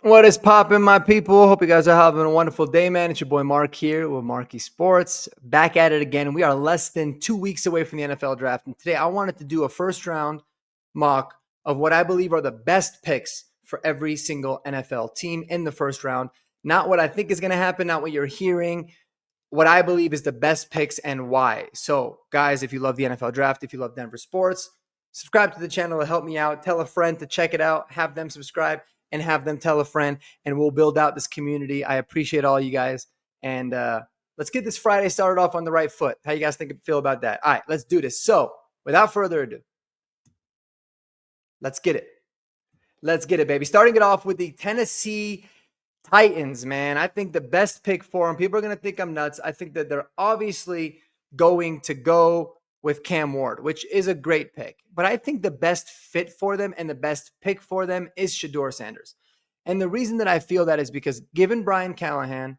What is poppin', my people? Hope you guys are having a wonderful day, man. It's your boy Mark here with Marcky Sports. Back at it again. We are less than 2 weeks away from the NFL draft. And today I wanted to do a first round mock of what I believe are the best picks for every single NFL team in the first round. Not what I think is going to happen, not what you're hearing, what I believe is the best picks and why. So, guys, if you love the NFL draft, if you love Denver sports, subscribe to the channel to help me out. Tell a friend to check it out. Have them subscribe and have them tell a friend, and we'll build out this community. I appreciate all you guys. And let's get this Friday started off on the right foot. How you guys feel about that? All right, let's do this. So, without further ado, let's get it. Let's get it, baby. Starting it off with the Tennessee Titans, man. I think the best pick for them, people are going to think I'm nuts. I think that they're obviously going to go with Cam Ward, which is a great pick. But I think the best fit for them and the best pick for them is Shedeur Sanders. And the reason that I feel that is because given Brian Callahan,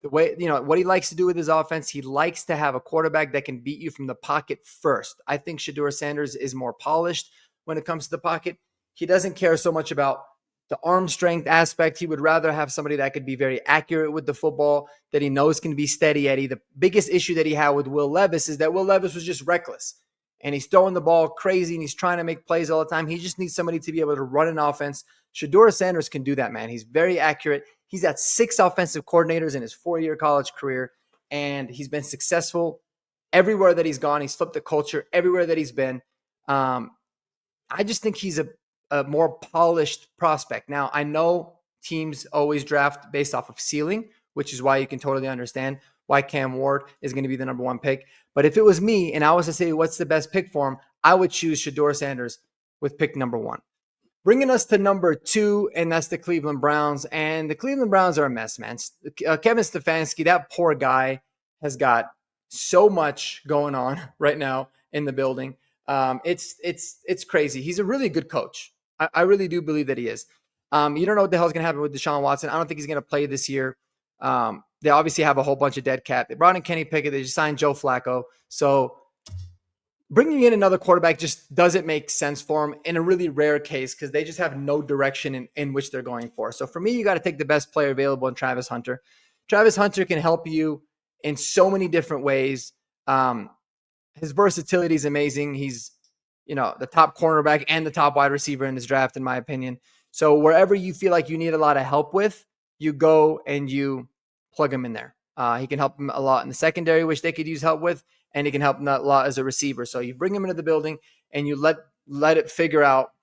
the way, what he likes to do with his offense, he likes to have a quarterback that can beat you from the pocket first. I think Shedeur Sanders is more polished when it comes to the pocket. He doesn't care so much about the arm strength aspect. He would rather have somebody that could be very accurate with the football, that he knows can be steady Eddie. The biggest issue that he had with Will Levis is that Will Levis was just reckless. And he's throwing the ball crazy and he's trying to make plays all the time. He just needs somebody to be able to run an offense. Shedeur Sanders can do that, man. He's very accurate. He's had 6 offensive coordinators in his 4-year college career, and he's been successful everywhere that he's gone. He's flipped the culture everywhere that he's been. I just think he's a more polished prospect. Now, I know teams always draft based off of ceiling, which is why you can totally understand why Cam Ward is going to be the number 1 pick. But if it was me and I was to say what's the best pick for him, I would choose Shedeur Sanders with pick number 1. Bringing us to number 2, and that's the Cleveland Browns. And the Cleveland Browns are a mess, man. Kevin Stefanski, that poor guy, has got so much going on right now in the building. It's crazy. He's a really good coach. I really do believe that he is. You don't know what the hell is going to happen with Deshaun Watson. I don't think he's going to play this year. They obviously have a whole bunch of dead cap. They brought in Kenny Pickett. They just signed Joe Flacco. So bringing in another quarterback just doesn't make sense for them in a really rare case because they just have no direction in which they're going for. So for me, you got to take the best player available in Travis Hunter. Travis Hunter can help you in so many different ways. His versatility is amazing. He's the top cornerback and the top wide receiver in this draft, in my opinion. So wherever you feel like you need a lot of help with, you go and you plug him in there. He can help him a lot in the secondary, which they could use help with, and he can help them a lot as a receiver. So you bring him into the building and you let it figure out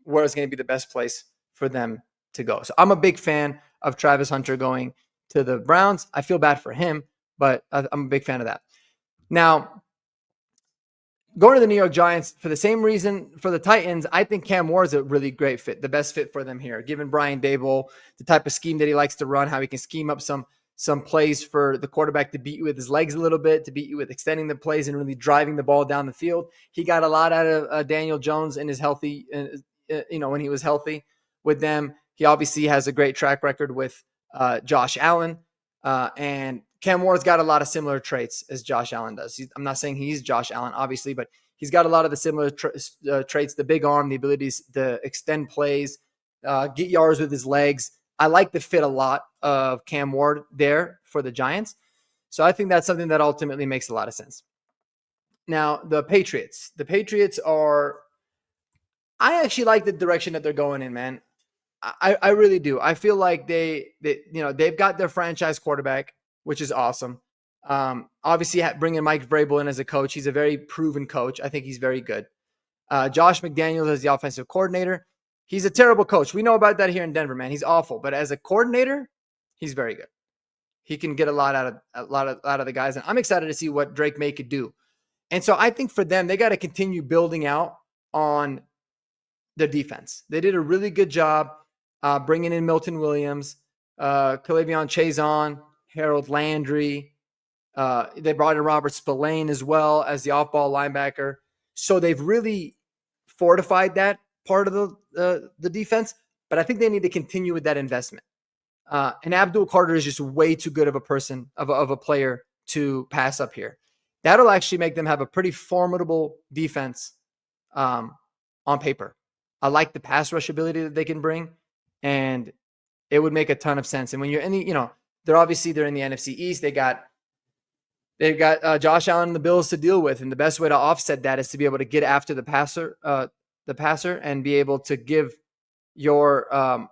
where it's going to be the best place for them to go. So I'm a big fan of Travis Hunter going to the Browns. I feel bad for him, but I'm a big fan of that. Now, going to the New York Giants, for the same reason for the Titans, I think Cam Ward is a really great fit, the best fit for them here, given Brian Daboll, the type of scheme that he likes to run, how he can scheme up some plays for the quarterback to beat you with his legs a little bit, to beat you with extending the plays and really driving the ball down the field. He got a lot out of Daniel Jones in his healthy, when he was healthy with them. He obviously has a great track record with Josh Allen, and Cam Ward's got a lot of similar traits as Josh Allen does. I'm not saying he's Josh Allen, obviously, but he's got a lot of the similar traits, the big arm, the abilities to extend plays, get yards with his legs. I like the fit a lot of Cam Ward there for the Giants. So I think that's something that ultimately makes a lot of sense. Now, the Patriots. The Patriots are – I actually like the direction that they're going in, man. I really do. I feel like they've got their franchise quarterback, which is awesome. Obviously, bringing Mike Vrabel in as a coach. He's a very proven coach. I think he's very good. Josh McDaniels as the offensive coordinator. He's a terrible coach. We know about that here in Denver, man. He's awful. But as a coordinator, he's very good. He can get a lot out of the guys. And I'm excited to see what Drake May could do. And so I think for them, they got to continue building out on their defense. They did a really good job bringing in Milton Williams, K'Lavon Chaisson, Harold Landry. They brought in Robert Spillane as well as the off-ball linebacker. So they've really fortified that part of the defense, but I think they need to continue with that investment. And Abdul Carter is just way too good of a person, of a player to pass up here. That'll actually make them have a pretty formidable defense on paper. I like the pass rush ability that they can bring, and it would make a ton of sense. And when you're in the, they're in the NFC East. They've got Josh Allen and the Bills to deal with, and the best way to offset that is to be able to get after the passer, and be able to give your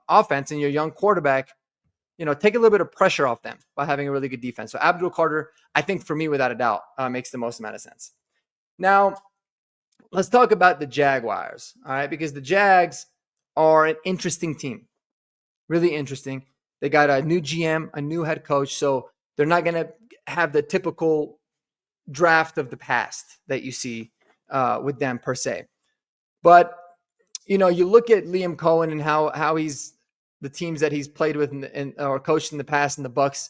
offense and your young quarterback, take a little bit of pressure off them by having a really good defense. So Abdul Carter, I think for me, without a doubt, makes the most amount of sense. Now, let's talk about the Jaguars, all right? Because the Jags are an interesting team, really interesting. They got a new GM, a new head coach, so they're not going to have the typical draft of the past that you see with them per se. But, you look at Liam Cohen and how he's the teams that he's played with or coached in the past in the Bucs.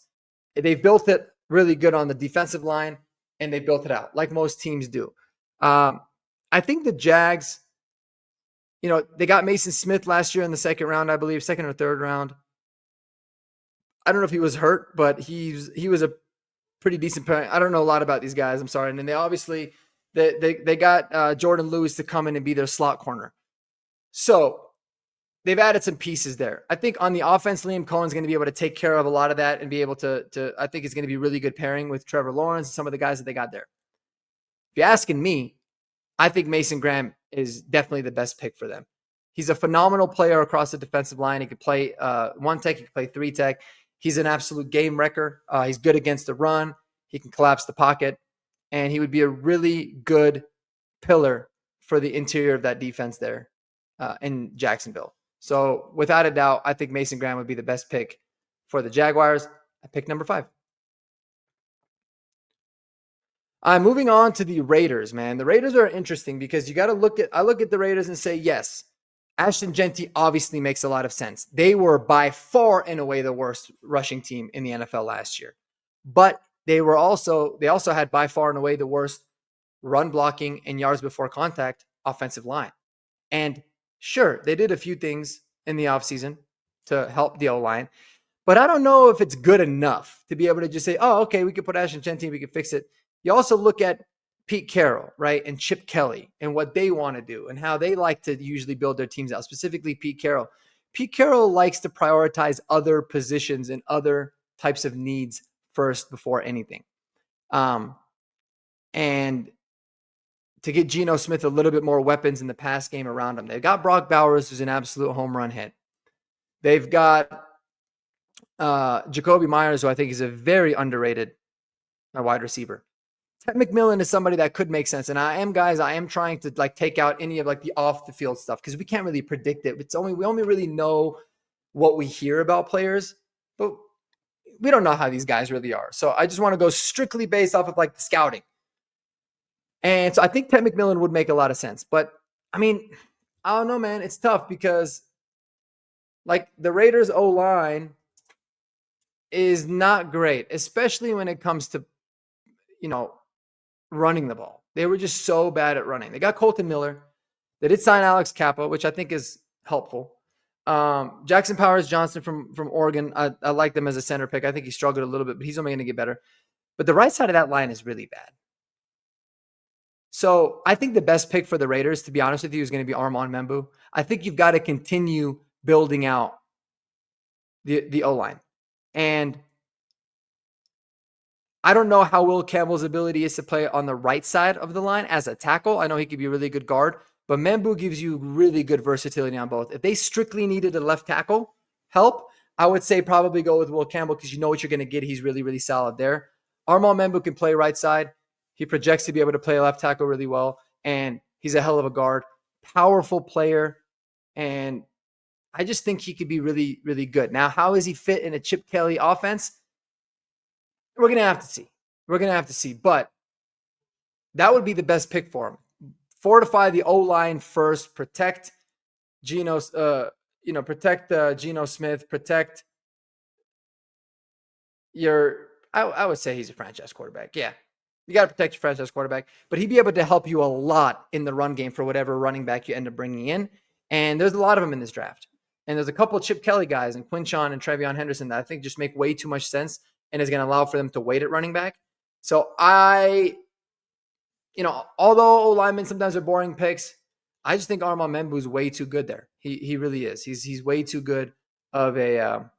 They've built it really good on the defensive line, and they built it out like most teams do. I think the Jags, they got Mason Smith last year in the second round, I believe, second or third round. I don't know if he was hurt, but he was a pretty decent player. I don't know a lot about these guys. I'm sorry. And then they obviously they got Jordan Lewis to come in and be their slot corner. So they've added some pieces there. I think on the offense, Liam Cohen's going to be able to take care of a lot of that and be able to I think it's going to be really good pairing with Trevor Lawrence and some of the guys that they got there. If you're asking me, I think Mason Graham is definitely the best pick for them. He's a phenomenal player across the defensive line. He could play one tech, he could play three tech. He's an absolute game wrecker. He's good against the run. He can collapse the pocket. And he would be a really good pillar for the interior of that defense there in Jacksonville. So without a doubt, I think Mason Graham would be the best pick for the Jaguars. I pick number 5. I'm moving on to the Raiders, man. The Raiders are interesting because you got to I look at the Raiders and say, yes, Ashton Genty obviously makes a lot of sense. They were by far and away the worst rushing team in the NFL last year. But they also had by far and away the worst run blocking and yards before contact offensive line. And sure, they did a few things in the offseason to help the O-line, but I don't know if it's good enough to be able to just say, oh, okay, we could put Ashton Genty, we could fix it. You also look at Pete Carroll, right, and Chip Kelly and what they want to do and how they like to usually build their teams out, specifically Pete Carroll. Pete Carroll likes to prioritize other positions and other types of needs first before anything. And to get Geno Smith a little bit more weapons in the pass game around him. They've got Brock Bowers, who's an absolute home run hit. They've got Jacoby Myers, who I think is a very underrated wide receiver. Ted McMillan is somebody that could make sense. And I am trying to take out any of the off the field stuff because we can't really predict it. We only really know what we hear about players, but we don't know how these guys really are. So I just want to go strictly based off of the scouting. And so I think Ted McMillan would make a lot of sense. But I mean, I don't know, man. It's tough because the Raiders O-line is not great, especially when it comes to, running the ball. They were just so bad at running. They got Colton Miller. They did sign Alex Kappa, which I think is helpful. Jackson Powers Johnson from Oregon. I like them as a center pick. I think he struggled a little bit, but he's only going to get better. But the right side of that line is really bad. So I think the best pick for the Raiders, to be honest with you, is going to be Armand Membu. I think you've got to continue building out the O-line. And I don't know how Will Campbell's ability is to play on the right side of the line as a tackle. I know he could be a really good guard, but Membu gives you really good versatility on both. If they strictly needed a left tackle help, I would say probably go with Will Campbell because you know what you're going to get. He's really, really solid there. Armand Membu can play right side. He projects to be able to play left tackle really well, and he's a hell of a guard. Powerful player, and I just think he could be really, really good. Now, how does he fit in a Chip Kelly offense? We're going to have to see. But that would be the best pick for him. Fortify the O-line first. Protect Geno Smith. Protect I would say he's a franchise quarterback. Yeah. You got to protect your franchise quarterback. But he'd be able to help you a lot in the run game for whatever running back you end up bringing in. And there's a lot of them in this draft. And there's a couple of Chip Kelly guys and Quinshon and Trevion Henderson that I think just make way too much sense and is going to allow for them to wait at running back. So although O-linemen sometimes are boring picks, I just think Armand Membu is way too good there. He really is. He's way too good of a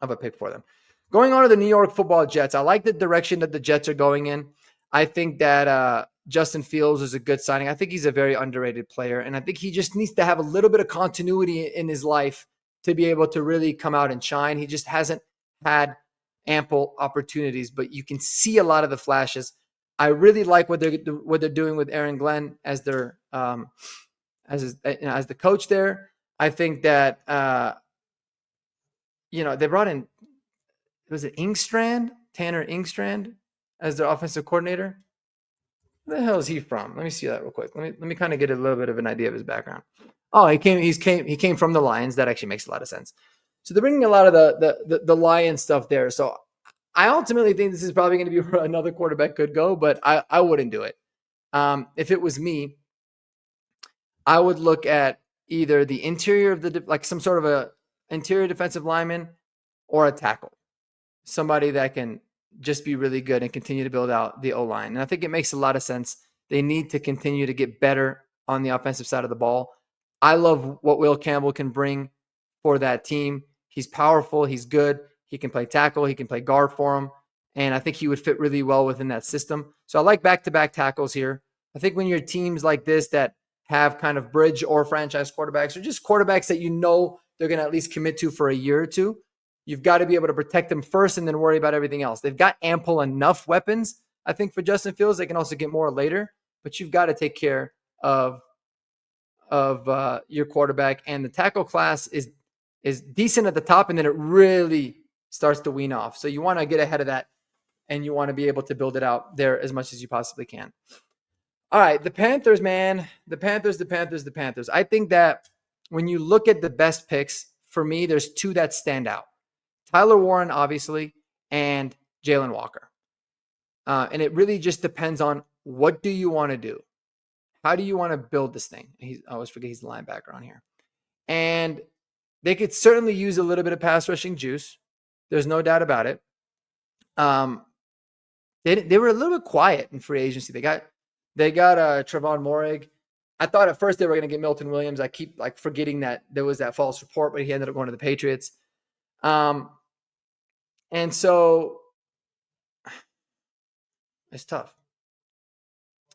of a pick for them. Going on to the New York Football Jets, I like the direction that the Jets are going in. I think that Justin Fields is a good signing. I think he's a very underrated player, and I think he just needs to have a little bit of continuity in his life to be able to really come out and shine. He just hasn't had ample opportunities, but you can see a lot of the flashes. I really like what they're doing with Aaron Glenn as their as the coach there. I think that they brought in, was it Tanner Ingstrand as their offensive coordinator. Where the hell is he from? Let me see that real quick. Let me kind of get a little bit of an idea of his background. Oh, he came from the Lions. That actually makes a lot of sense. So they're bringing a lot of the Lions stuff there. So I ultimately think this is probably going to be where another quarterback could go, but I wouldn't do it. If it was me, I would look at either the interior of like some sort of a interior defensive lineman or a tackle, somebody that can just be really good and continue to build out the O-line. And I think it makes a lot of sense. They need to continue to get better on the offensive side of the ball. I love what Will Campbell can bring for that team. He's powerful. He's good. He can play tackle. He can play guard for him. And I think he would fit really well within that system. So I like back-to-back tackles here. I think when you're teams like this that have kind of bridge or franchise quarterbacks, or just quarterbacks that they're going to at least commit to for a year or two, you've got to be able to protect them first and then worry about everything else. They've got ample enough weapons, I think, for Justin Fields. They can also get more later, but you've got to take care of your quarterback. And the tackle class is decent at the top, and then it really starts to wean off. So you want to get ahead of that, and you want to be able to build it out there as much as you possibly can. All right, the Panthers, man. The Panthers. I think that when you look at the best picks, for me, there's two that stand out. Tyler Warren, obviously, and Jalen Walker. And it really just depends on what do you want to do? How do you want to build this thing? I always forget he's the linebacker on here. And they could certainly use a little bit of pass rushing juice. There's no doubt about it. They were a little bit quiet in free agency. They got Trevon Moehrig. I thought at first they were going to get Milton Williams. I keep forgetting that there was that false report, but he ended up going to the Patriots. And so it's tough.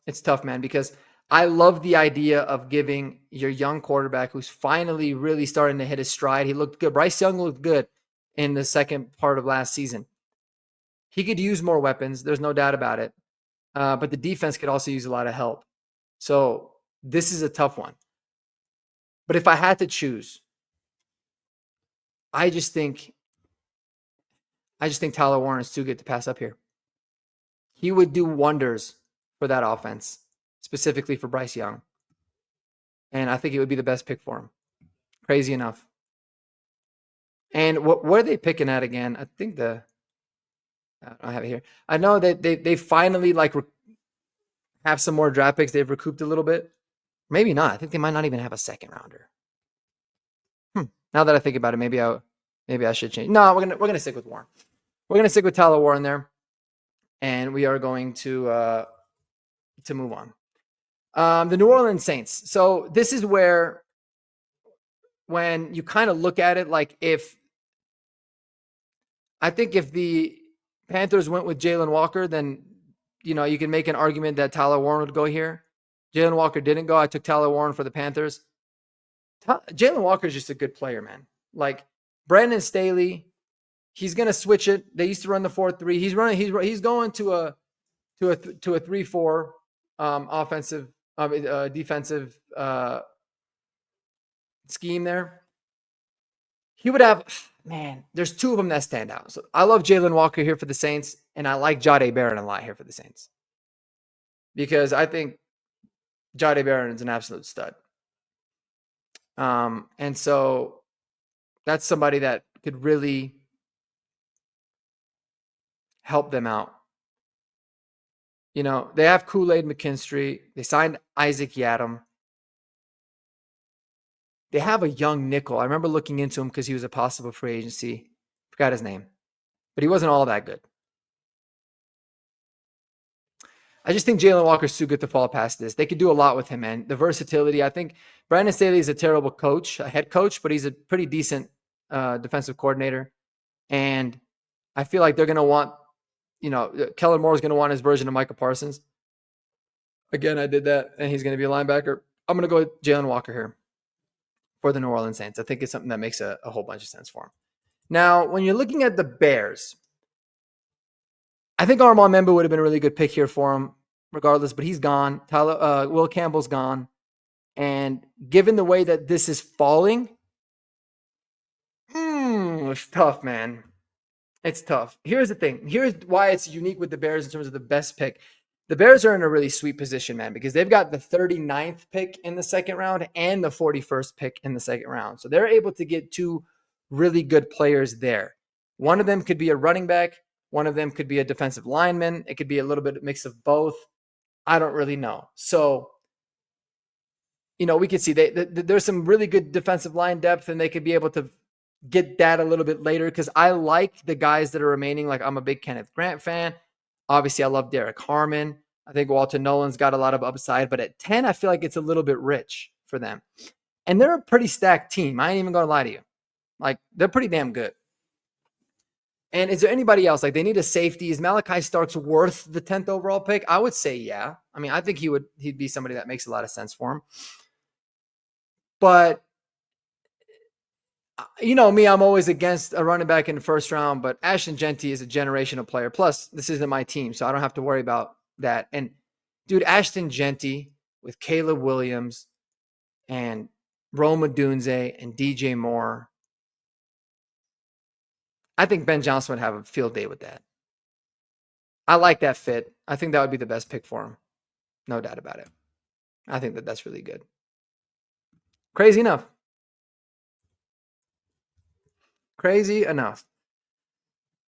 It's tough, man, because I love the idea of giving your young quarterback who's finally really starting to hit his stride. He looked good. Bryce Young looked good in the second part of last season. He could use more weapons. There's no doubt about it. But the defense could also use a lot of help. So this is a tough one. But if I had to choose, I just think Tyler Warren is too good to pass up here. He would do wonders for that offense, specifically for Bryce Young. And I think it would be the best pick for him. Crazy enough. And what are they picking at again? I think I have it here. I know that they finally have some more draft picks. They've recouped a little bit. Maybe not. I think they might not even have a second rounder. Now that I think about it, maybe I should change. No, we're gonna stick with Warren. We're gonna stick with Tyler Warren there, and we are going to move on. The New Orleans Saints. So this is where, when you kind of look at it, if the Panthers went with Jalen Walker, then you can make an argument that Tyler Warren would go here. Jalen Walker didn't go. I took Tyler Warren for the Panthers. Jalen Walker is just a good player, man. Brandon Staley, he's gonna switch it. They used to run the 4-3. He's going to a 3-4 offensive defensive scheme there. He would have, man, there's two of them that stand out. So I love Jalen Walker here for the Saints, and I like Jahdae Barron a lot here for the Saints, because I think Jahdae Barron is an absolute stud. And so that's somebody that could really help them out. They have Kool-Aid McKinstry. They signed Isaac Yiadom. They have a young nickel. I remember looking into him because he was a possible free agency. Forgot his name, but he wasn't all that good. I just think Jalen Walker's too good to fall past this. They could do a lot with him, man. The versatility. I think Brandon Staley is a terrible coach, a head coach, but he's a pretty decent defensive coordinator. And I feel like they're going to want, Kellen Moore is going to want his version of Micah Parsons. Again, I did that, and he's going to be a linebacker. I'm going to go with Jalen Walker here for the New Orleans Saints. I think it's something that makes a whole bunch of sense for him. Now, when you're looking at the Bears, I think Armand Membu would have been a really good pick here for him, regardless, but he's gone. Will Campbell's gone. And given the way that this is falling, it's tough, man. It's tough. Here's the thing. Here's why it's unique with the Bears in terms of the best pick. The Bears are in a really sweet position, man, because they've got the 39th pick in the second round and the 41st pick in the second round. So they're able to get two really good players there. One of them could be a running back. One of them could be a defensive lineman. It could be a little bit of mix of both. I don't really know. So, we could see there's some really good defensive line depth, and they could be able to get that a little bit later because I like the guys that are remaining. Like, I'm a big Kenneth Grant fan. Obviously, I love Derek Harmon. I think Walter Nolan's got a lot of upside, but at 10, I feel like it's a little bit rich for them. And they're a pretty stacked team. I ain't even going to lie to you. Like, they're pretty damn good. And is there anybody else? Like, they need a safety. Is Malachi Starks worth the 10th overall pick? I would say yeah. I mean, I think he'd be somebody that makes a lot of sense for him. But you know me, I'm always against a running back in the first round, but Ashton Genty is a generational player. Plus, this isn't my team, so I don't have to worry about that. And dude, Ashton Genty with Caleb Williams and Rome Odunze and DJ Moore, I think Ben Johnson would have a field day with that. I like that fit. I think that would be the best pick for him. No doubt about it. I think that's really good. Crazy enough. Crazy enough.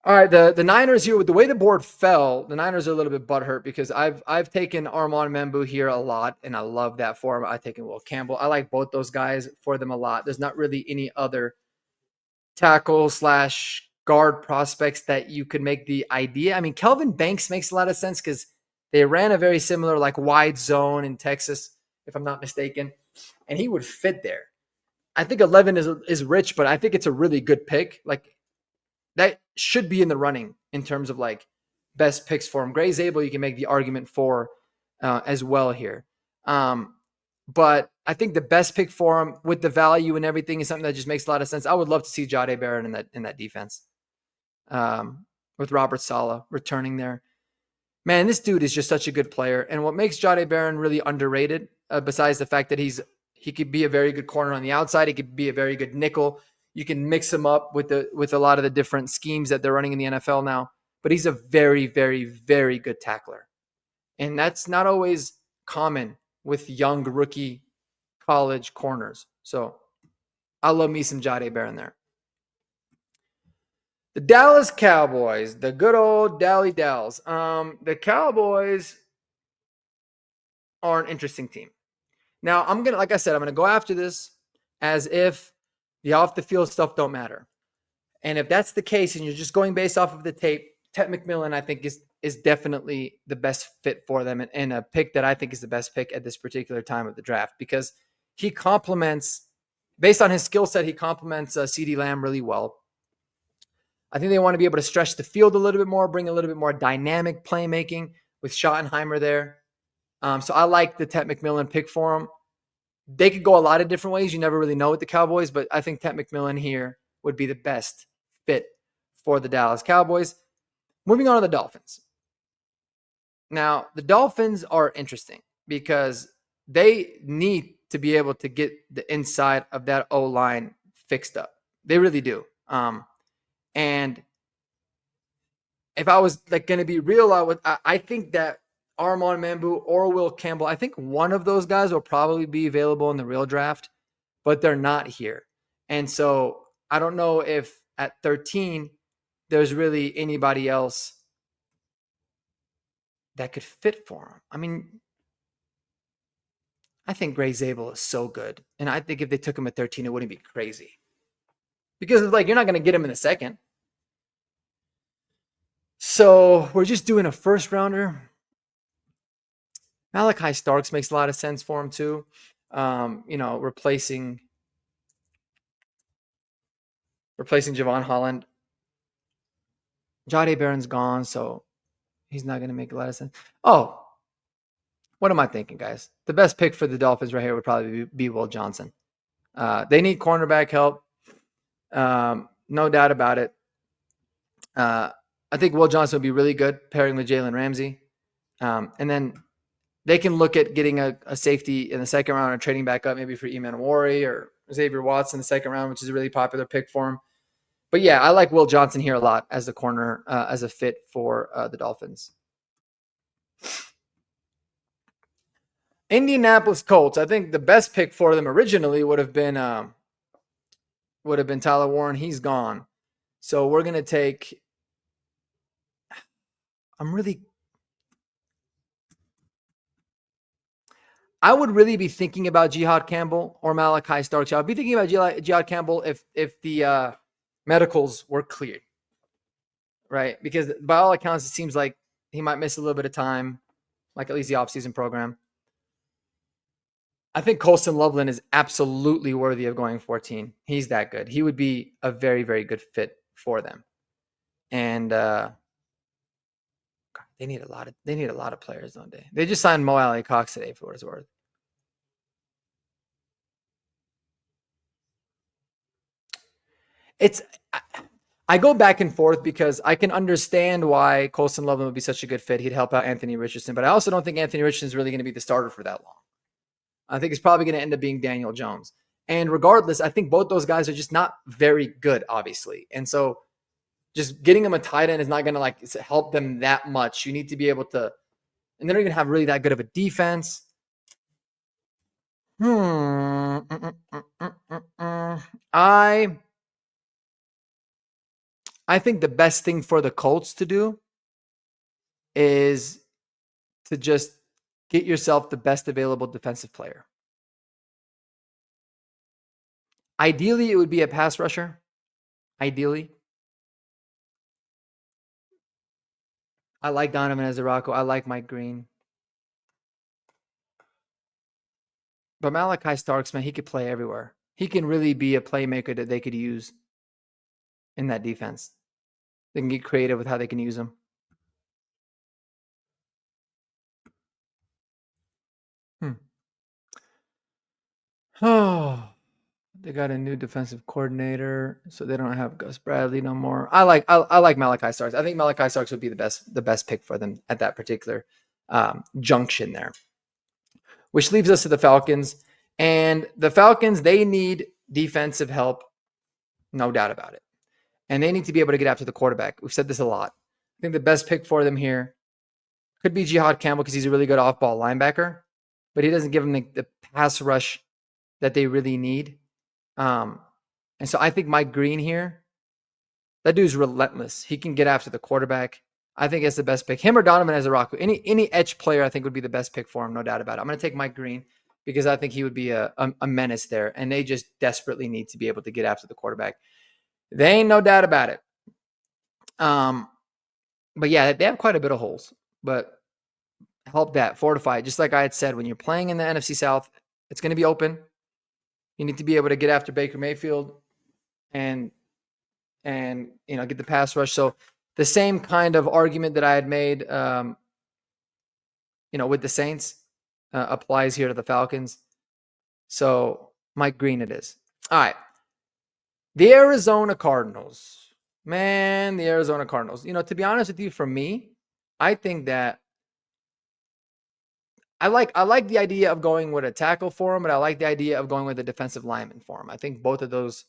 All right, the Niners here, with the way the board fell, the Niners are a little bit butthurt because I've taken Armand Membu here a lot, and I love that for him. I've taken Will Campbell. I like both those guys for them a lot. There's not really any other tackle / guard prospects that you could make the idea. I mean, Kelvin Banks makes a lot of sense because they ran a very similar wide zone in Texas, if I'm not mistaken, and he would fit there. I think 11 is rich, but I think it's a really good pick. That should be in the running in terms of best picks for him. Gray Zabel, you can make the argument for as well here. But I think the best pick for him with the value and everything is something that just makes a lot of sense. I would love to see Jahdae Barron in that defense with Robert Saleh returning there. Man, this dude is just such a good player. And what makes Jahdae Barron really underrated, besides the fact that he could be a very good corner on the outside, he could be a very good nickel. You can mix him up with a lot of the different schemes that they're running in the NFL now. But he's a very, very, very good tackler. And that's not always common with young rookie college corners. So I love me some Jahdae Barron there. The Dallas Cowboys, the good old Dally Dalles. The Cowboys are an interesting team. Now, I'm going to go after this as if the off the field stuff don't matter. And if that's the case and you're just going based off of the tape, Ted McMillan, I think, is definitely the best fit for them and a pick that I think is the best pick at this particular time of the draft because he complements, based on his skill set, he complements CeeDee Lamb really well. I think they want to be able to stretch the field a little bit more, bring a little bit more dynamic playmaking with Schottenheimer there. So I like the Ted McMillan pick for him. They could go a lot of different ways. You never really know with the Cowboys, but I think Ted McMillan here would be the best fit for the Dallas Cowboys. Moving on to the Dolphins. Now, the Dolphins are interesting because they need to be able to get the inside of that O-line fixed up. They really do. And if I was going to be real, I think that Armand Membu or Will Campbell, I think one of those guys will probably be available in the real draft, but they're not here. And so I don't know if at 13, there's really anybody else that could fit for him. I mean, I think Gray Zabel is so good. And I think if they took him at 13, it wouldn't be crazy. Because you're not going to get him in a second. So we're just doing a first rounder. Malachi Starks makes a lot of sense for him too. Replacing Javon Holland. Jahdae Barron's gone, so he's not going to make a lot of sense. Oh, what am I thinking, guys? The best pick for the Dolphins right here would probably be Will Johnson. They need cornerback help. No doubt about it. I think Will Johnson would be really good pairing with Jalen Ramsey. And then they can look at getting a safety in the second round or trading back up maybe for Eman Wari or Xavier Watts in the second round, which is a really popular pick for him. But yeah, I like Will Johnson here a lot as the corner, as a fit for the Dolphins. Indianapolis Colts. I think the best pick for them originally would have been Tyler Warren. He's gone. So we're going to take I would really be thinking about Jihad Campbell or Malachi Starks. I would be thinking about Jihad Campbell if the medicals were cleared, right? Because by all accounts, it seems like he might miss a little bit of time, like at least the offseason program. I think Colston Loveland is absolutely worthy of going 14. He's that good. He would be a very, very good fit for them. And they need a lot of players, don't they? They just signed Mo Alley Cox today for what it's worth. I go back and forth because I can understand why Colston Loveland would be such a good fit. He'd help out Anthony Richardson, but I also don't think Anthony Richardson is really going to be the starter for that long. I think it's probably going to end up being Daniel Jones. And regardless, I think both those guys are just not very good, obviously. And so just getting them a tight end is not going to help them that much. You need to be able to, and they don't even have really that good of a defense. I think the best thing for the Colts to do is to just get yourself the best available defensive player. Ideally, it would be a pass rusher. Ideally. I like Donovan Ezerako. I like Mike Green. But Malachi Starks, man, he could play everywhere. He can really be a playmaker that they could use in that defense. They can get creative with how they can use him. Oh, they got a new defensive coordinator, so they don't have Gus Bradley no more. I like Malachi Starks. I think Malachi Starks would be the best pick for them at that particular junction there. Which leaves us to the Falcons. And the Falcons, they need defensive help, no doubt about it. And they need to be able to get after the quarterback. We've said this a lot. I think the best pick for them here could be Jihad Campbell because he's a really good off-ball linebacker, but he doesn't give them the pass rush that they really need. And so I think Mike Green here, that dude's relentless. He can get after the quarterback. I think it's the best pick. Him or Donovan Ezerako. Any edge player I think would be the best pick for him, no doubt about it. I'm going to take Mike Green because I think he would be a menace there, and they just desperately need to be able to get after the quarterback. They ain't no doubt about it. But yeah, they have quite a bit of holes, but help that, fortify it. Just like I had said, when you're playing in the NFC South, it's going to be open. You need to be able to get after Baker Mayfield and get the pass rush. So the same kind of argument that I had made, with the Saints applies here to the Falcons. So Mike Green it is. All right. The Arizona Cardinals. Man, the Arizona Cardinals. To be honest with you, for me, I think that I like the idea of going with a tackle for him, but I like the idea of going with a defensive lineman for him. I think both of those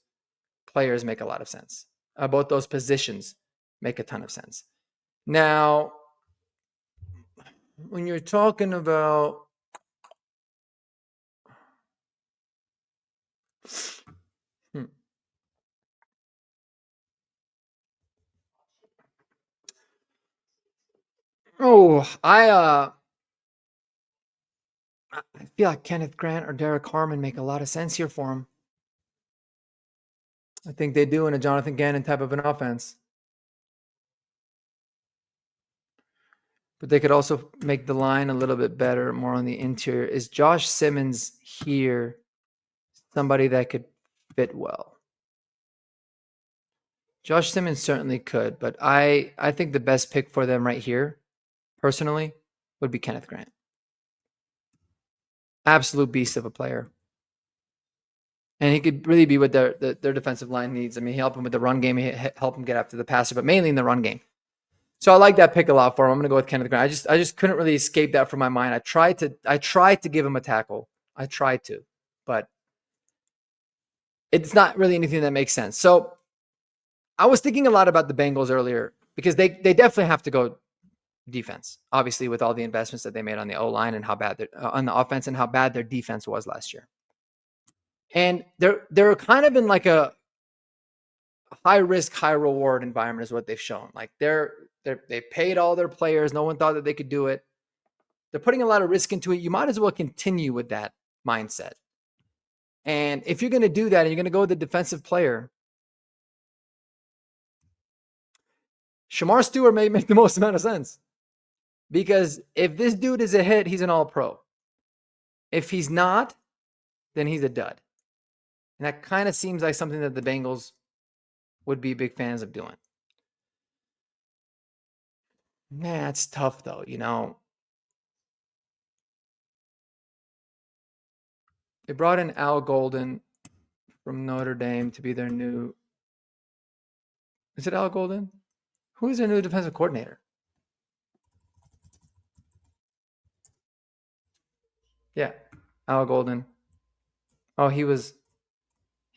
players make a lot of sense. Both those positions make a ton of sense. Now, when you're talking about I feel like Kenneth Grant or Derek Harmon make a lot of sense here for him. I think they do in a Jonathan Gannon type of an offense. But they could also make the line a little bit better, more on the interior. Is Josh Simmons here somebody that could fit well? Josh Simmons certainly could, but I think the best pick for them right here, personally, would be Kenneth Grant. Absolute beast of a player. And he could really be what their defensive line needs. I mean, he helped him with the run game, he help him get after the passer, but mainly in the run game. So I like that pick a lot for him. I'm going to go with Kenneth Grant. I just couldn't really escape that from my mind. I tried to give him a tackle. I tried to, but it's not really anything that makes sense. So I was thinking a lot about the Bengals earlier because they definitely have to go defense, obviously, with all the investments that they made on the O-line and how bad on the offense and how bad their defense was last year. And they're kind of in like a high risk, high reward environment is what they've shown. Like they paid all their players. No one thought that they could do it. They're putting a lot of risk into it. You might as well continue with that mindset. And if you're going to do that and you're going to go with the defensive player, Shamar Stewart may make the most amount of sense. Because if this dude is a hit, he's an all-pro. If he's not, then he's a dud. And that kind of seems like something that the Bengals would be big fans of doing. Man, it's tough though, you know. They brought in Al Golden from Notre Dame to be their new... Is it Al Golden? Who is their new defensive coordinator? Yeah, Al Golden. Oh, he was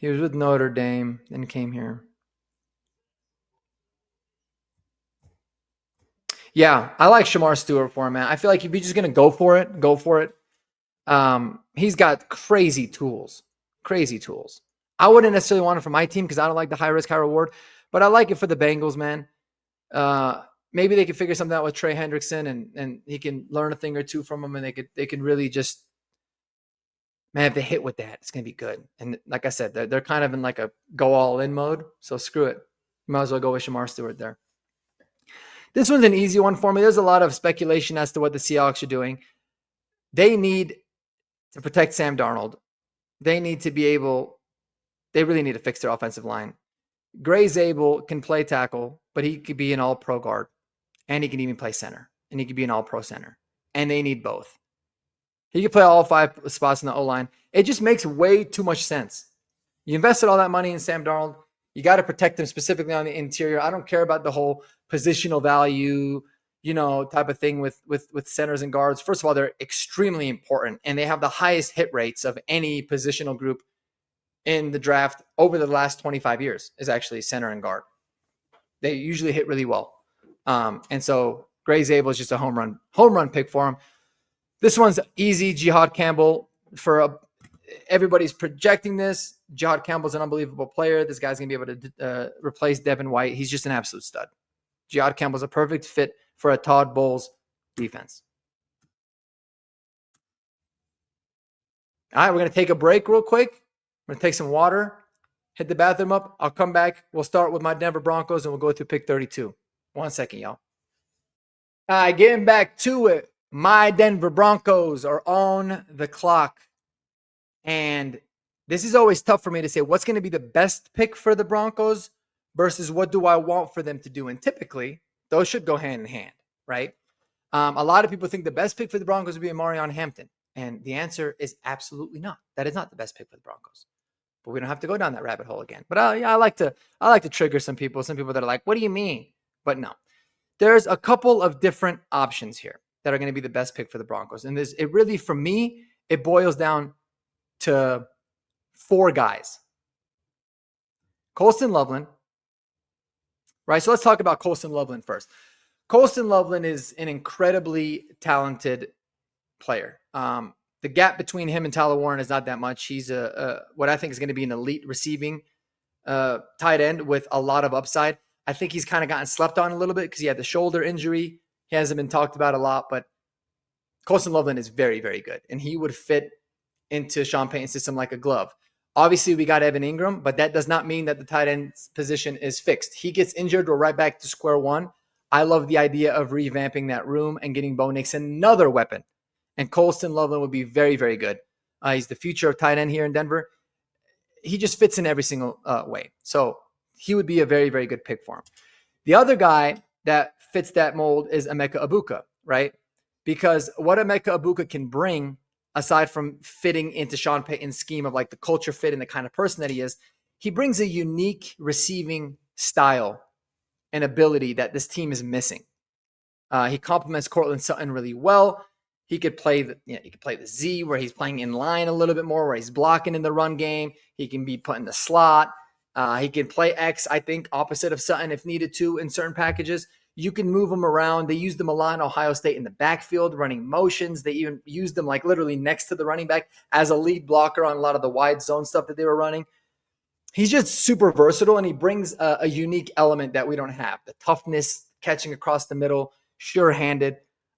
with Notre Dame and came here. Yeah, I like Shamar Stewart for him, man. I feel like if you're just gonna go for it, go for it. He's got crazy tools. Crazy tools. I wouldn't necessarily want it for my team because I don't like the high risk, high reward, but I like it for the Bengals, man. Maybe they could figure something out with Trey Hendrickson and he can learn a thing or two from him and they can really just, man, if they hit with that, it's gonna be good. And like I said, they're kind of in like a go all in mode. So screw it. You might as well go with Shamar Stewart there. This one's an easy one for me. There's a lot of speculation as to what the Seahawks are doing. They need to protect Sam Darnold. They need to be able, they really need to fix their offensive line. Gray Zabel can play tackle, but he could be an all-pro guard. And he can even play center. And he could be an all-pro center. And they need both. He could play all 5 spots in the O-line. It just makes way too much sense. You invested all that money in Sam Darnold. You got to protect him specifically on the interior. I don't care about the whole positional value, type of thing with centers and guards. First of all, they're extremely important, and they have the highest hit rates of any positional group in the draft over the last 25 years is actually center and guard. They usually hit really well. And so Gray Zabel is just a home run pick for him. This one's easy. Jihad Campbell everybody's projecting this. Jihad Campbell's an unbelievable player. This guy's going to be able to replace Devin White. He's just an absolute stud. Jihad Campbell's a perfect fit for a Todd Bowles defense. All right, we're going to take a break real quick. I'm going to take some water, hit the bathroom up. I'll come back. We'll start with my Denver Broncos, and we'll go through pick 32. 1 second, y'all. All right, getting back to it. My Denver Broncos are on the clock. And this is always tough for me to say what's going to be the best pick for the Broncos versus what do I want for them to do. And typically, those should go hand in hand, right? A lot of people think the best pick for the Broncos would be Marion Hampton. And the answer is absolutely not. That is not the best pick for the Broncos. But we don't have to go down that rabbit hole again. But I like to trigger some people that are like, what do you mean? But no. There's a couple of different options here that are going to be the best pick for the Broncos. And it really, for me, it boils down to 4 guys. Colston Loveland, right? So let's talk about Colston Loveland first. Colston Loveland is an incredibly talented player. The gap between him and Tyler Warren is not that much. He's what I think is going to be an elite receiving tight end with a lot of upside. I think he's kind of gotten slept on a little bit because he had the shoulder injury. He hasn't been talked about a lot, but Colston Loveland is very, very good, and he would fit into Sean Payton's system like a glove. Obviously, we got Evan Ingram, but that does not mean that the tight end position is fixed. He gets injured, we're right back to square one. I love the idea of revamping that room and getting Bo Nix another weapon. And Colston Loveland would be very, very good. He's the future of tight end here in Denver. He just fits in every single way. So he would be a very, very good pick for him. The other guy that fits that mold is Emeka Egbuka, right? Because what Emeka Egbuka can bring, aside from fitting into Sean Payton's scheme of like the culture fit and the kind of person that he is, he brings a unique receiving style and ability that this team is missing. He complements Courtland Sutton really well. He could play the Z where he's playing in line a little bit more, where he's blocking in the run game. He can be put in the slot. He can play X, I think, opposite of Sutton if needed to in certain packages. You can move him around. They used him a lot in Ohio State in the backfield, running motions. They even used him like literally next to the running back as a lead blocker on a lot of the wide zone stuff that they were running. He's just super versatile, and he brings a unique element that we don't have. The toughness, catching across the middle, sure-handed.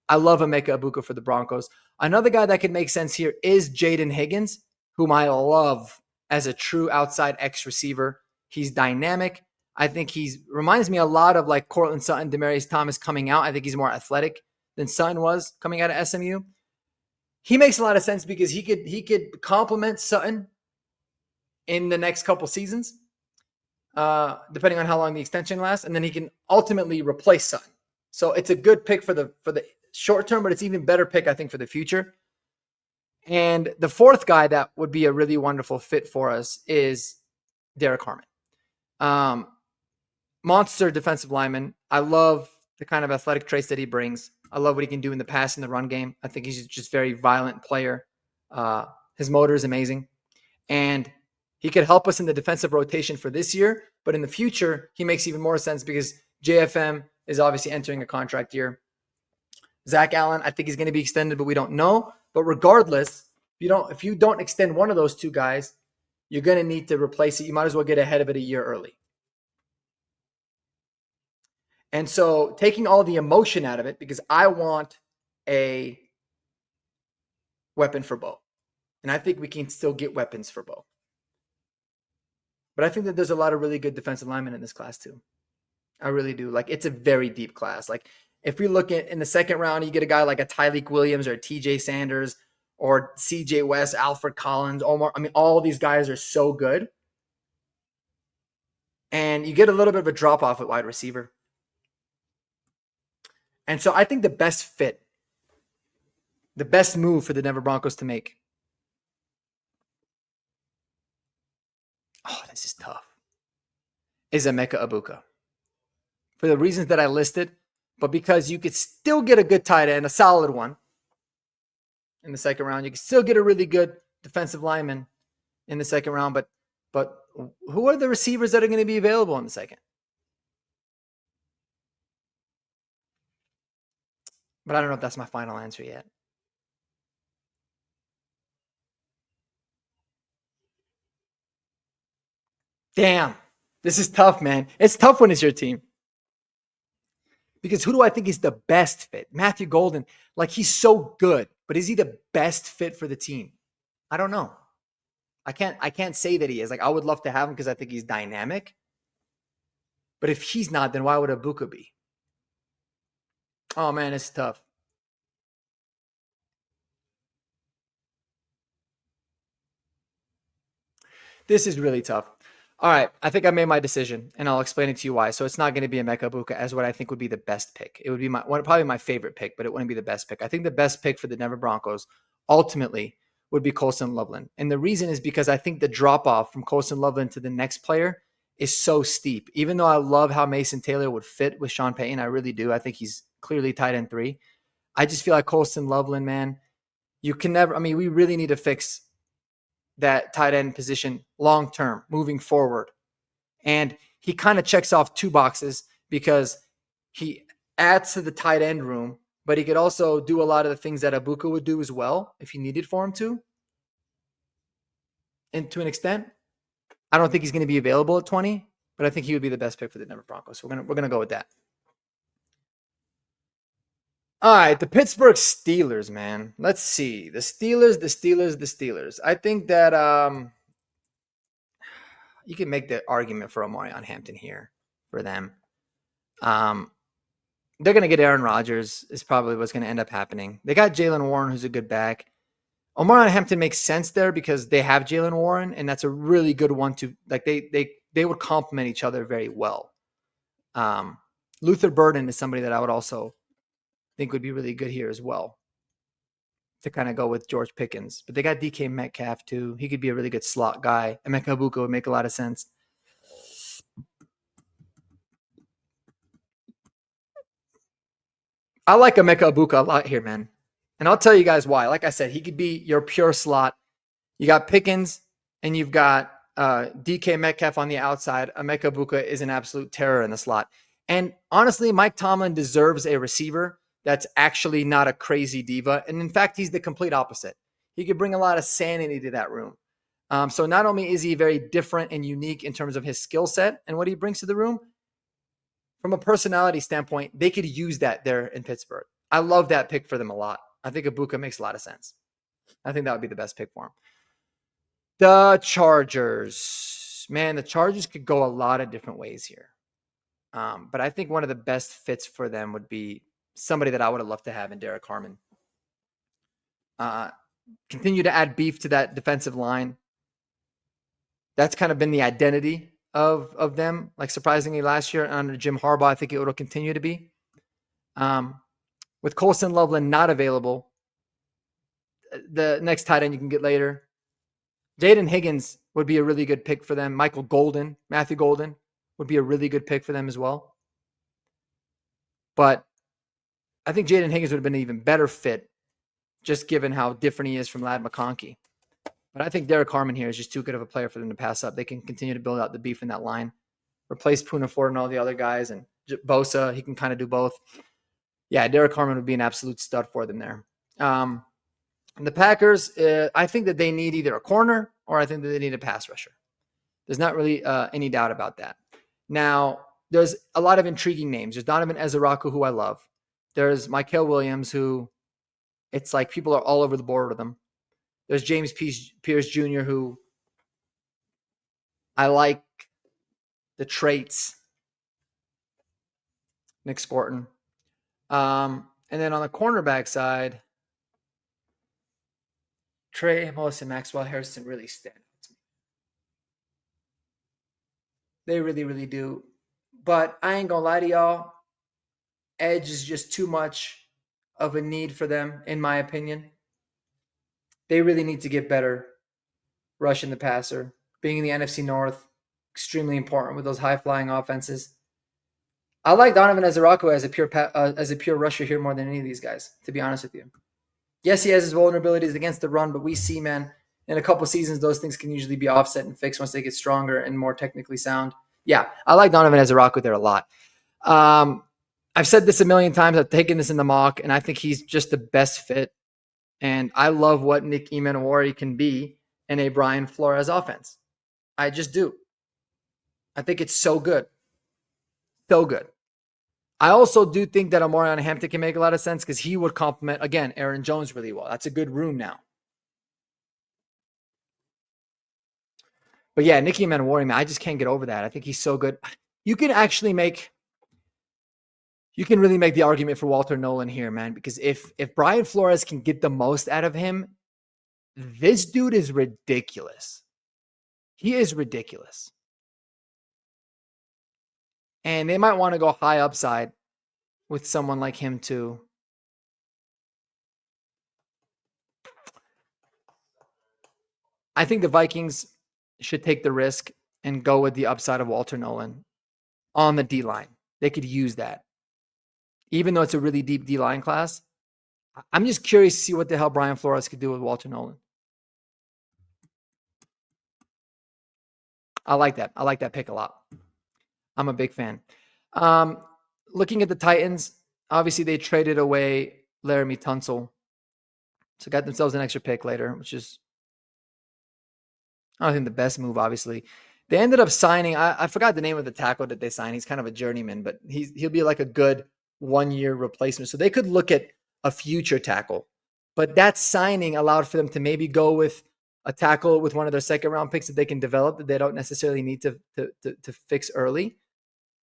I love Emeka Egbuka for the Broncos. Another guy that could make sense here is Jaden Higgins, whom I love as a true outside X receiver. He's dynamic. I think he reminds me a lot of like Courtland Sutton, Demaryius Thomas coming out. I think he's more athletic than Sutton was coming out of SMU. He makes a lot of sense because he could complement Sutton in the next couple seasons, depending on how long the extension lasts, and then he can ultimately replace Sutton. So it's a good pick for the short term, but it's even better pick, I think, for the future. And the fourth guy that would be a really wonderful fit for us is Derek Harmon. Monster defensive lineman. I love the kind of athletic traits that he brings. I love what he can do in the pass and the run game. I think he's just a very violent player. His motor is amazing. And he could help us in the defensive rotation for this year, but in the future, he makes even more sense because JFM is obviously entering a contract year. Zach Allen, I think he's going to be extended, but we don't know. But regardless, if you don't extend one of those two guys, you're going to need to replace it. You might as well get ahead of it a year early. And so taking all the emotion out of it, because I want a weapon for Bo. And I think we can still get weapons for Bo. But I think that there's a lot of really good defensive linemen in this class too. I really do. Like, it's a very deep class. Like, if we look at in the second round, you get a guy like a Tyreek Williams or a TJ Sanders or CJ West, Alfred Collins, Omar. I mean, all these guys are so good. And you get a little bit of a drop off at wide receiver. And so I think the best fit, the best move for the Denver Broncos to make. Oh, this is tough. Is Emeka Egbuka. For the reasons that I listed, but because you could still get a good tight end, a solid one in the second round. You can still get a really good defensive lineman in the second round, but who are the receivers that are going to be available in the second? But I don't know if that's my final answer yet. Damn. This is tough, man. It's tough when it's your team. Because who do I think is the best fit? Matthew Golden. Like, he's so good, but is he the best fit for the team? I don't know. I can't say that he is. Like, I would love to have him because I think he's dynamic. But if he's not, then why would Egbuka be? Oh, man, it's tough. This is really tough. All right, I think I made my decision, and I'll explain it to you why. So it's not going to be Emeka Egbuka as what I think would be the best pick. It would be probably my favorite pick, but it wouldn't be the best pick. I think the best pick for the Denver Broncos ultimately would be Colston Loveland. And the reason is because I think the drop-off from Colston Loveland to the next player is so steep. Even though I love how Mason Taylor would fit with Sean Payton, I really do. I think he's clearly tight end 3. I just feel like Colston Loveland, man, you can never – I mean, we really need to fix that tight end position long-term, moving forward. And he kind of checks off 2 boxes because he adds to the tight end room, but he could also do a lot of the things that Egbuka would do as well if he needed for him to. And to an extent, I don't think he's going to be available at 20, but I think he would be the best pick for the Denver Broncos. So we're gonna go with that. All right, the Pittsburgh Steelers, man. Let's see. The Steelers. I think that you can make the argument for Omarion Hampton here for them. They're going to get Aaron Rodgers is probably what's going to end up happening. They got Jaylen Warren, who's a good back. Omarion Hampton makes sense there because they have Jaylen Warren, and that's a really good one to like. They they would complement each other very well. Luther Burden is somebody that I would also think would be really good here as well to kind of go with George Pickens. But they got DK Metcalf too. He could be a really good slot guy. Emeka Egbuka would make a lot of sense. I like Emeka Egbuka a lot here, man. And I'll tell you guys why. Like I said, he could be your pure slot. You got Pickens and you've got DK Metcalf on the outside. Emeka Egbuka is an absolute terror in the slot. And honestly, Mike Tomlin deserves a receiver that's actually not a crazy diva. And in fact, he's the complete opposite. He could bring a lot of sanity to that room. So not only is he very different and unique in terms of his skill set and what he brings to the room, from a personality standpoint, they could use that there in Pittsburgh. I love that pick for them a lot. I think Egbuka makes a lot of sense. I think that would be the best pick for him. The Chargers. Man, the Chargers could go a lot of different ways here. But I think one of the best fits for them would be somebody that I would have loved to have in Derek Harmon. Continue to add beef to that defensive line. That's kind of been the identity of them. Like surprisingly last year under Jim Harbaugh, I think it will continue to be. With Colson Loveland not available, the next tight end you can get later, Jaden Higgins would be a really good pick for them. Matthew Golden would be a really good pick for them as well. But I think Jaden Higgins would have been an even better fit, just given how different he is from Ladd McConkey. But I think Derek Harmon here is just too good of a player for them to pass up. They can continue to build out the beef in that line, replace Poona Ford and all the other guys, and Bosa, he can kind of do both. Yeah, Derek Harmon would be an absolute stud for them there. And the Packers, I think that they need either a corner or I think that they need a pass rusher. There's not really any doubt about that. Now, there's a lot of intriguing names. There's Donovan Ezeraku, who I love. There's Mykel Williams, who it's like people are all over the board with him. There's James Pierce Jr., who I like the traits. Nick Scorton. And then on the cornerback side, Trey Amos and Maxwell Harrison really stand out to me. They really, really do. But I ain't going to lie to y'all. Edge is just too much of a need for them, in my opinion. They really need to get better rushing the passer. Being in the NFC North, extremely important with those high-flying offenses. I like Donovan Ezeraku as a pure rusher here more than any of these guys, to be honest with you. Yes, he has his vulnerabilities against the run, but we see, man, in a couple seasons, those things can usually be offset and fixed once they get stronger and more technically sound. Yeah, I like Donovan Ezeraku there a lot. I've said this a million times. I've taken this in the mock, and I think he's just the best fit. And I love what Nick Emmanwori can be in a Brian Flores offense. I just do. I think it's so good. So good. I also do think that Omarion Hampton can make a lot of sense because he would complement, again, Aaron Jones really well. That's a good room now. But yeah, Nicky Emmanwori, man, I just can't get over that. I think he's so good. You can really make the argument for Walter Nolan here, man, because if Brian Flores can get the most out of him, this dude is ridiculous. He is ridiculous. And they might want to go high upside with someone like him too. I think the Vikings should take the risk and go with the upside of Walter Nolan on the D-line. They could use that. Even though it's a really deep D-line class, I'm just curious to see what the hell Brian Flores could do with Walter Nolan. I like that. I like that pick a lot. I'm a big fan. Looking at the Titans, obviously they traded away Laramie Tunsil. So got themselves an extra pick later, which is, I don't think the best move, obviously. They ended up signing, I forgot the name of the tackle that they signed. He's kind of a journeyman, but he'll be like a good one-year replacement. So they could look at a future tackle. But that signing allowed for them to maybe go with a tackle with one of their second-round picks that they can develop that they don't necessarily need to fix early.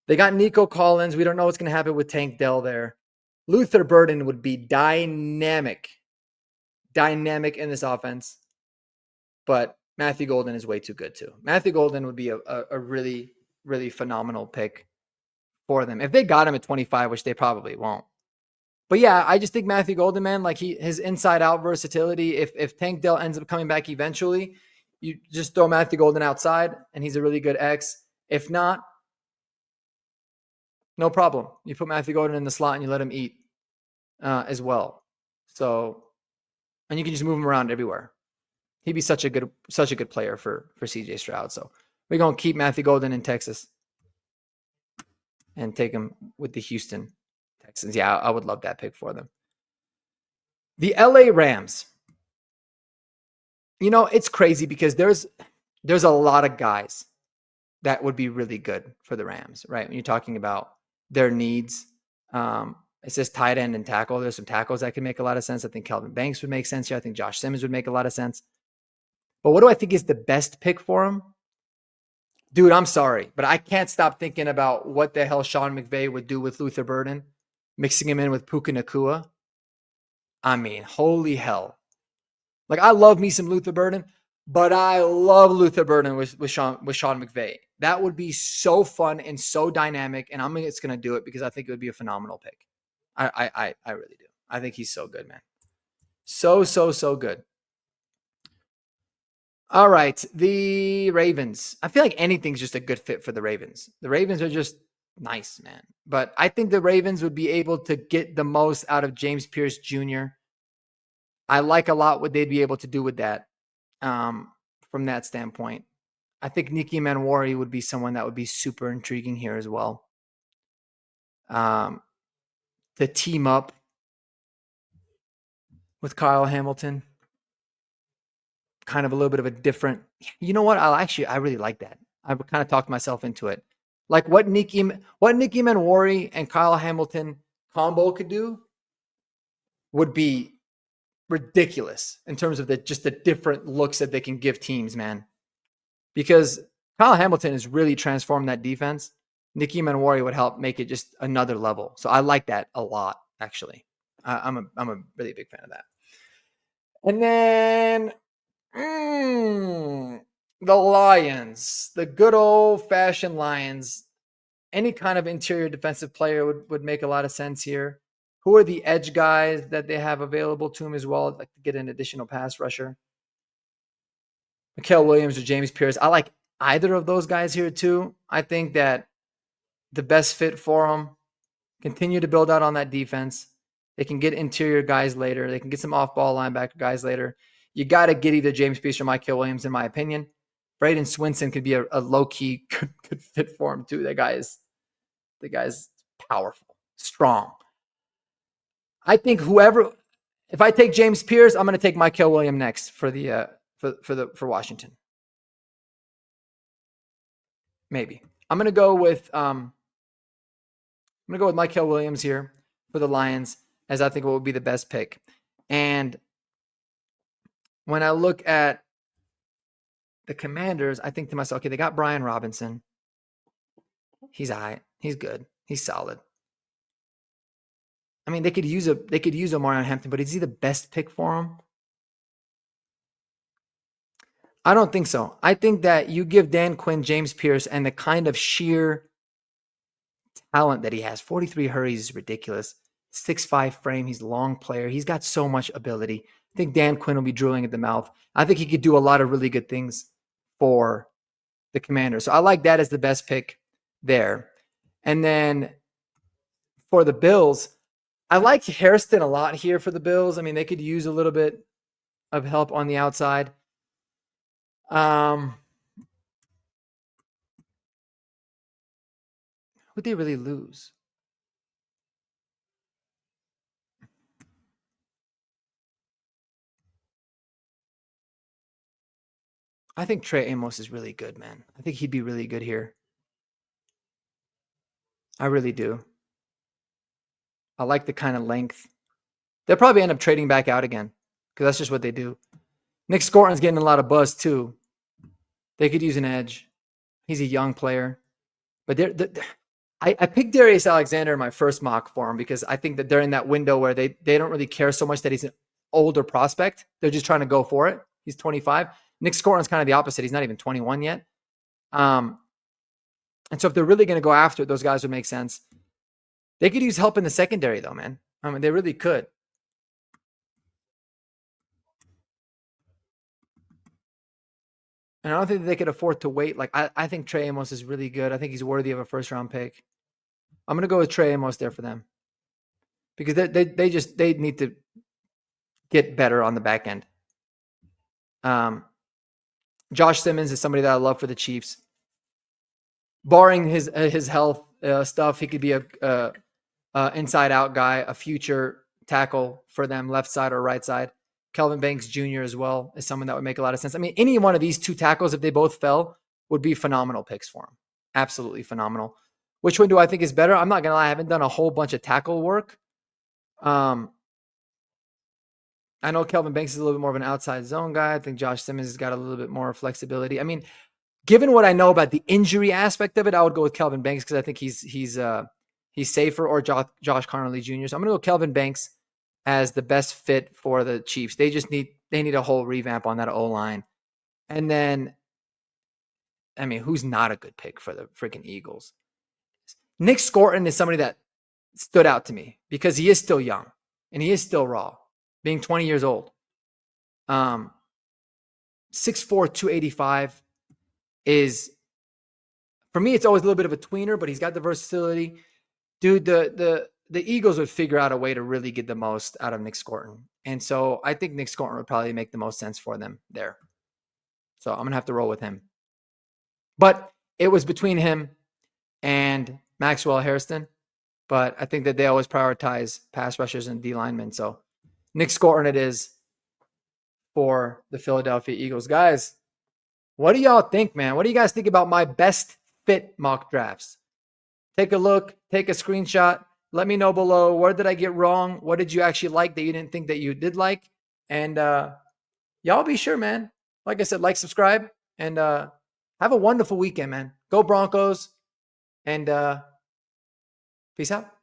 They got Nico Collins. We don't know what's going to happen with Tank Dell there. Luther Burden would be dynamic in this offense. But Matthew Golden is way too good too. Matthew Golden would be a really, really phenomenal pick for them. If they got him at 25, which they probably won't. But yeah, I just think Matthew Golden, man, like his inside out versatility. If Tank Dell ends up coming back eventually, you just throw Matthew Golden outside and he's a really good X. If not, no problem. You put Matthew Golden in the slot and you let him eat as well. So, and you can just move him around everywhere. He'd be such a good player for CJ Stroud. So we're gonna keep Matthew Golden in Texas and take him with the Houston Texans. Yeah, I would love that pick for them. The LA Rams. You know, it's crazy because there's a lot of guys that would be really good for the Rams, right? When you're talking about their needs, it says tight end and tackle. There's some tackles that can make a lot of sense. I think Kelvin Banks would make sense here. I think Josh Simmons would make a lot of sense. But what do I think is the best pick for him? Dude, I'm sorry, but I can't stop thinking about what the hell Sean McVay would do with Luther Burden, mixing him in with Puka Nacua. I mean, holy hell. Like, I love me some Luther Burden, but I love Luther Burden with Sean McVay. That would be so fun and so dynamic, and I'm just going to do it because I think it would be a phenomenal pick. I really do. I think he's so good, man. So good. All right, the Ravens. I feel like anything's just a good fit for the Ravens. The Ravens are just nice, man. But I think the Ravens would be able to get the most out of James Pierce Jr. I like a lot what they'd be able to do with that from that standpoint. I think Nicky Manwari would be someone that would be super intriguing here as well. The team up with Kyle Hamilton. Kind of a little bit of a different, you know what? I really like that. I would kind of talk myself into it. Like what Nicky Manwari and Kyle Hamilton combo could do would be ridiculous in terms of the different looks that they can give teams, man. Because Kyle Hamilton has really transformed that defense. Nicky Manwari would help make it just another level. So I like that a lot, actually. I'm a really big fan of that. And then the Lions, the good old-fashioned Lions. Any kind of interior defensive player would make a lot of sense here. Who are the edge guys that they have available to him as well? I'd like to get an additional pass rusher. Mikael Williams or James Pierce. I like either of those guys here too. I think that the best fit for them, continue to build out on that defense. They can get interior guys later. They can get some off-ball linebacker guys later. You got to get either James Pierce or Mikael Williams, in my opinion. Braden Swinson could be a low-key good fit for him too. The guy's powerful, strong. I think if I take James Pierce, I'm going to take Mikael Williams next for Washington. Maybe I'm going to go with Mikael Williams here for the Lions, as I think what would be the best pick. And when I look at the Commanders, I think to myself, okay, they got Brian Robinson. He's all right. He's good. He's solid. I mean, they could use Omarion Hampton, but is he the best pick for him? I don't think so. I think that you give Dan Quinn, James Pierce, and the kind of sheer talent that he has. 43 hurries is ridiculous. 6'5" frame. He's a long player. He's got so much ability. I think Dan Quinn will be drooling at the mouth. I think he could do a lot of really good things for the Commanders. So I like that as the best pick there. And then for the Bills, I like Hairston a lot here for the Bills. I mean, they could use a little bit of help on the outside. Would they really lose? I think Trey Amos is really good, man. I think he'd be really good here. I really do. I like the kind of length. They'll probably end up trading back out again because that's just what they do. Nick Scorton's getting a lot of buzz too. They could use an edge. He's a young player. But I picked Darius Alexander in my first mock for him because I think that they're in that window where they don't really care so much that he's an older prospect. They're just trying to go for it. He's 25. Nick Scotton's kind of the opposite. He's not even 21 yet. And so if they're really going to go after it, those guys would make sense. They could use help in the secondary, though, man. I mean, they really could. And I don't think they could afford to wait. Like, I think Trey Amos is really good. I think he's worthy of a first-round pick. I'm going to go with Trey Amos there for them. Because they need to get better on the back end. Josh Simmons is somebody that I love for the Chiefs. Barring his health stuff, he could be a inside-out guy, a future tackle for them, left side or right side. Kelvin Banks Jr. as well is someone that would make a lot of sense. I mean, any one of these two tackles, if they both fell, would be phenomenal picks for him. Absolutely phenomenal. Which one do I think is better? I'm not going to lie. I haven't done a whole bunch of tackle work. I know Kelvin Banks is a little bit more of an outside zone guy. I think Josh Simmons has got a little bit more flexibility. I mean, given what I know about the injury aspect of it, I would go with Kelvin Banks because I think he's safer, or Josh Connolly Jr. So I'm going to go Kelvin Banks as the best fit for the Chiefs. They need a whole revamp on that O-line. And then, I mean, who's not a good pick for the freaking Eagles? Nick Scotton is somebody that stood out to me because he is still young and he is still raw, being 20 years old. 6'4", 285 is, for me, it's always a little bit of a tweener, but he's got the versatility. Dude, the Eagles would figure out a way to really get the most out of Nick Scotton. And so I think Nick Scotton would probably make the most sense for them there. So I'm going to have to roll with him. But it was between him and Maxwell Hairston. But I think that they always prioritize pass rushers and D linemen. So Nick Scotton it is for the Philadelphia Eagles. Guys, what do y'all think, man? What do you guys think about my best fit mock drafts? Take a look, take a screenshot. Let me know below. What did I get wrong? What did you actually like that you didn't think that you did like? And y'all be sure, man. Like I said, like, subscribe, and have a wonderful weekend, man. Go Broncos, and peace out.